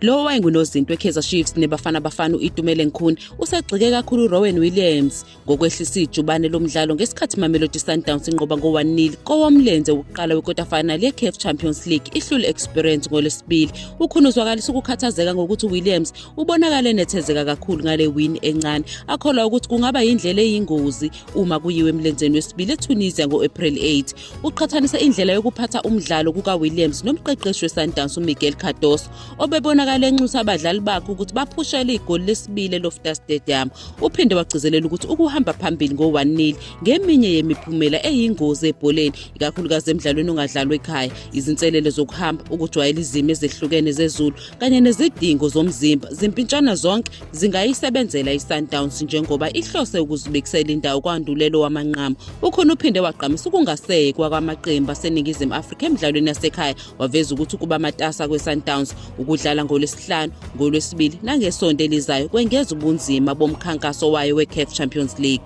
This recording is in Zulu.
Lo wayengunozinto weKaizer Chiefs nebafana bafana uItumela Nkhune usegxike kakhulu uRowan Williams ngokwehlisa ijubane lomdlalo ngesikhathi Mamelodi Sundowns inqoba ngo-1-0 kowomlenze wokuqala wequarter final yeCAF Champions League ihlule Experience ngolesibili. Ukhune uzwakalisa ukukhathazeka ngokuthi uWilliams ubonakale nethezeka kakhulu ngale win encane, akholwa ukuthi kungaba yindlela eyingozi uma kuyiwe emlenzeni wesibili eTunisia ngo-April 8. Uqhathanisa indlela yokuphatha umdlalo kukaWilliams nomqeqeshi weSundowns uMiguel Cardoso obebonakala enxusa abadlali bakhe ukuthi baphushele igoli lesibili eLoftus Stadium. Uphinde wagcizelela ukuthi ukuhamba phambili ngo-1-0 ngeminye yemiphumela eyingozi ebholeni, ikakhulukazi emidlalweni ongadlalwa ekhaya. Izinselele zokuhamba, ukujwayela izimo ezehlukene zezulu kanye nezidingo zomzimba zimpintshana zonke zingayisebenzela iSundowns njengoba ihlose ukuzibekisela indawo kwandulelo wamanqamu. Ukhona uphinde waqhamisa ukungasekwa kwamaqembu aseNingizimu Afrika emidlalweni yasekhaya, waveza ukuthi kuba matasa kweSundowns ukudlala ngolwesihlanu, ngolwesibili nangesonto elizayo kwengeza ubunzima bomkhankaso wayo weCAF Champions League.